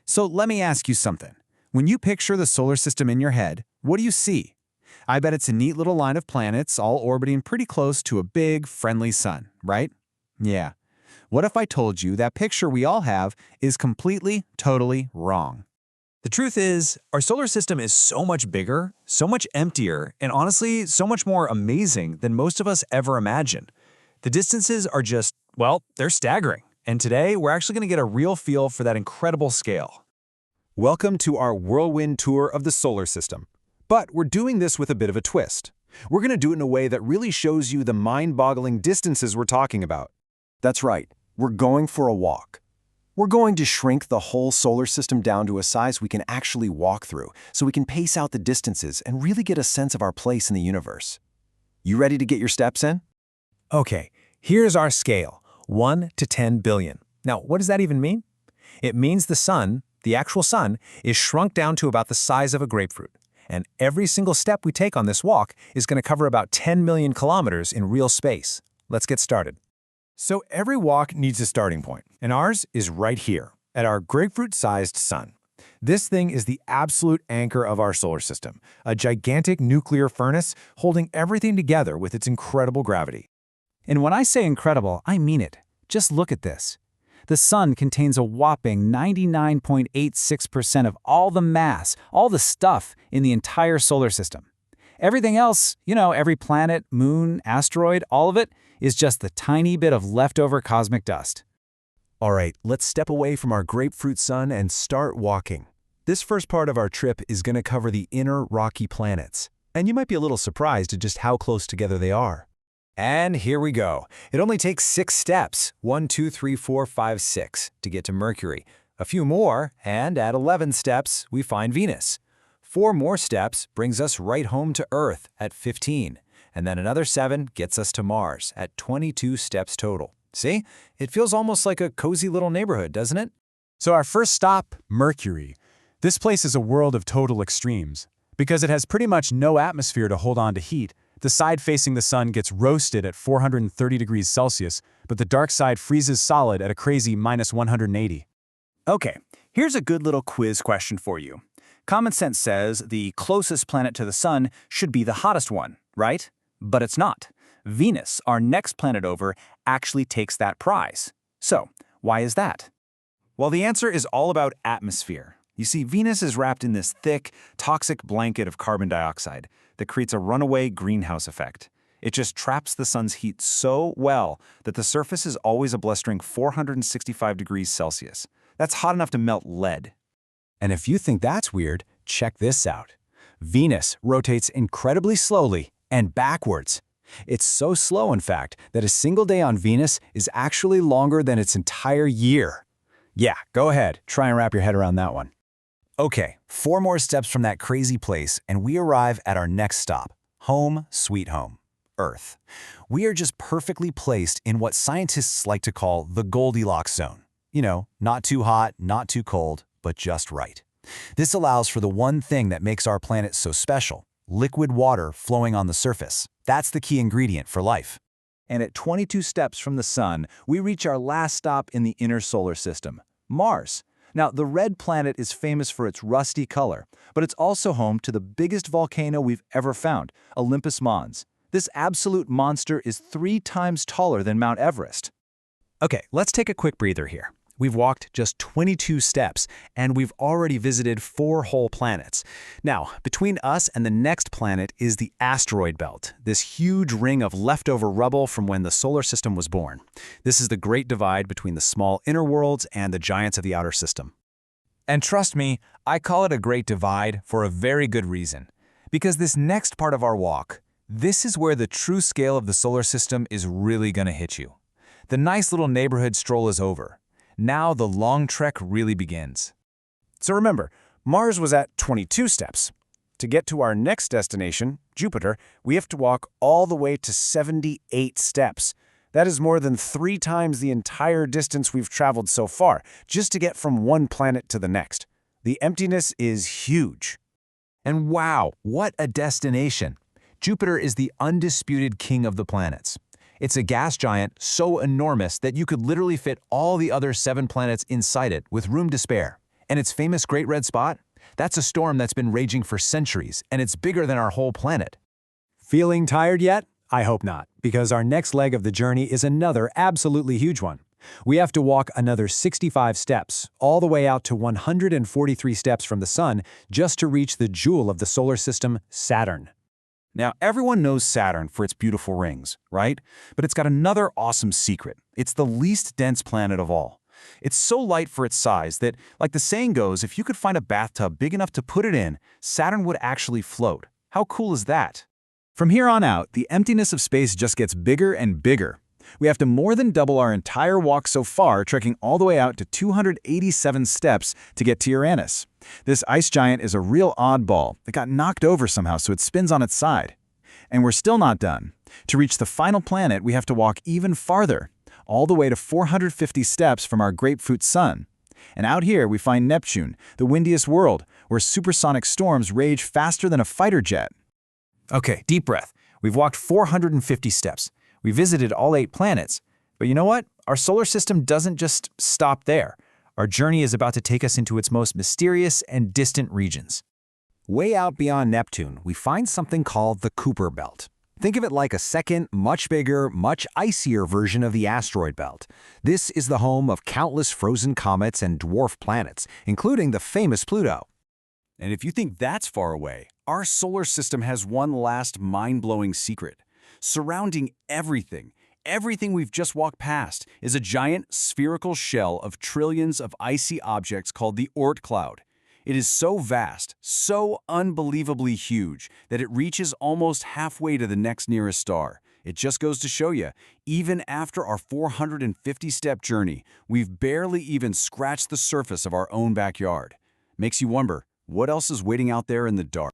So let me ask you something. When you picture the solar system in your head, what do you see? I bet it's a neat little line of planets all orbiting pretty close to a big, friendly sun, right? Yeah. What if I told you that picture we all have is completely, totally wrong? The truth is, our solar system is so much bigger, so much emptier, and honestly, so much more amazing than most of us ever imagine. The distances are just, well, they're staggering. And today, we're actually going to get a real feel for that incredible scale. Welcome to our whirlwind tour of the solar system. But we're doing this with a bit of a twist. We're going to do it in a way that really shows you the mind-boggling distances we're talking about. That's right. We're going for a walk. We're going to shrink the whole solar system down to a size we can actually walk through, so we can pace out the distances and really get a sense of our place in the universe. You ready to get your steps in? Okay, here's our scale, 1 to 10 billion. Now, what does that even mean? It means the sun, the actual sun, is shrunk down to about the size of a grapefruit. And every single step we take on this walk is going to cover about 10 million kilometers in real space. Let's get started. So every walk needs a starting point, and ours is right here, at our grapefruit-sized sun. This thing is the absolute anchor of our solar system, a gigantic nuclear furnace holding everything together with its incredible gravity. And when I say incredible, I mean it. Just look at this. The sun contains a whopping 99.86% of all the mass, all the stuff in the entire solar system. Everything else, every planet, moon, asteroid, all of it, is just the tiny bit of leftover cosmic dust. All right, let's step away from our grapefruit sun and start walking. This first part of our trip is going to cover the inner rocky planets. And you might be a little surprised at just how close together they are. And here we go. It only takes 6 steps, 1, 2, 3, 4, 5, 6, to get to Mercury. A few more, and at 11 steps, we find Venus. 4 more steps brings us right home to Earth at 15. And then another 7 gets us to Mars at 22 steps total. See? It feels almost like a cozy little neighborhood, doesn't it? So our first stop, Mercury. This place is a world of total extremes. Because it has pretty much no atmosphere to hold on to heat, the side facing the sun gets roasted at 430 degrees Celsius, but the dark side freezes solid at a crazy minus 180. Okay, here's a good little quiz question for you. Common sense says the closest planet to the sun should be the hottest one, right? But it's not. Venus, our next planet over, actually takes that prize. So, why is that? Well, the answer is all about atmosphere. You see, Venus is wrapped in this thick, toxic blanket of carbon dioxide that creates a runaway greenhouse effect. It just traps the sun's heat so well that the surface is always a blistering 465 degrees Celsius. That's hot enough to melt lead. And if you think that's weird, check this out. Venus rotates incredibly slowly and backwards. It's so slow, in fact, that a single day on Venus is actually longer than its entire year. Yeah, go ahead, try and wrap your head around that one. Okay, 4 more steps from that crazy place, and we arrive at our next stop, home sweet home, Earth. We are just perfectly placed in what scientists like to call the Goldilocks zone. Not too hot, not too cold, but just right. This allows for the one thing that makes our planet so special, liquid water flowing on the surface. That's the key ingredient for life. And at 22 steps from the sun, we reach our last stop in the inner solar system, Mars. Now, the red planet is famous for its rusty color, but it's also home to the biggest volcano we've ever found, Olympus Mons. This absolute monster is 3 times taller than Mount Everest. Okay, let's take a quick breather here. We've walked just 22 steps, and we've already visited 4 whole planets. Now, between us and the next planet is the asteroid belt, this huge ring of leftover rubble from when the solar system was born. This is the great divide between the small inner worlds and the giants of the outer system. And trust me, I call it a great divide for a very good reason. Because this next part of our walk, this is where the true scale of the solar system is really going to hit you. The nice little neighborhood stroll is over. Now the long trek really begins. So remember, Mars was at 22 steps. To get to our next destination, Jupiter, we have to walk all the way to 78 steps. That is more than 3 times the entire distance we've traveled so far, just to get from one planet to the next. The emptiness is huge. And wow, what a destination! Jupiter is the undisputed king of the planets. It's a gas giant so enormous that you could literally fit all the other 7 planets inside it with room to spare. And its famous Great Red Spot? That's a storm that's been raging for centuries, and it's bigger than our whole planet. Feeling tired yet? I hope not, because our next leg of the journey is another absolutely huge one. We have to walk another 65 steps, all the way out to 143 steps from the Sun, just to reach the jewel of the solar system, Saturn. Now, everyone knows Saturn for its beautiful rings, right? But it's got another awesome secret. It's the least dense planet of all. It's so light for its size that, like the saying goes, if you could find a bathtub big enough to put it in, Saturn would actually float. How cool is that? From here on out, the emptiness of space just gets bigger and bigger. We have to more than double our entire walk so far, trekking all the way out to 287 steps to get to Uranus. This ice giant is a real oddball that got knocked over somehow, so it spins on its side. And we're still not done. To reach the final planet, we have to walk even farther, all the way to 450 steps from our grapefruit sun. And out here, we find Neptune, the windiest world, where supersonic storms rage faster than a fighter jet. Okay, deep breath. We've walked 450 steps. We visited all 8 planets. But you know what? Our solar system doesn't just stop there. Our journey is about to take us into its most mysterious and distant regions. Way out beyond Neptune, we find something called the Kuiper Belt. Think of it like a second, much bigger, much icier version of the asteroid belt. This is the home of countless frozen comets and dwarf planets, including the famous Pluto. And if you think that's far away, our solar system has one last mind-blowing secret. Surrounding everything we've just walked past is a giant spherical shell of trillions of icy objects called the Oort cloud. It is so vast, so unbelievably huge, that it reaches almost halfway to the next nearest star. It just goes to show you, even after our 450-step journey, we've barely even scratched the surface of our own backyard. Makes you wonder, what else is waiting out there in the dark?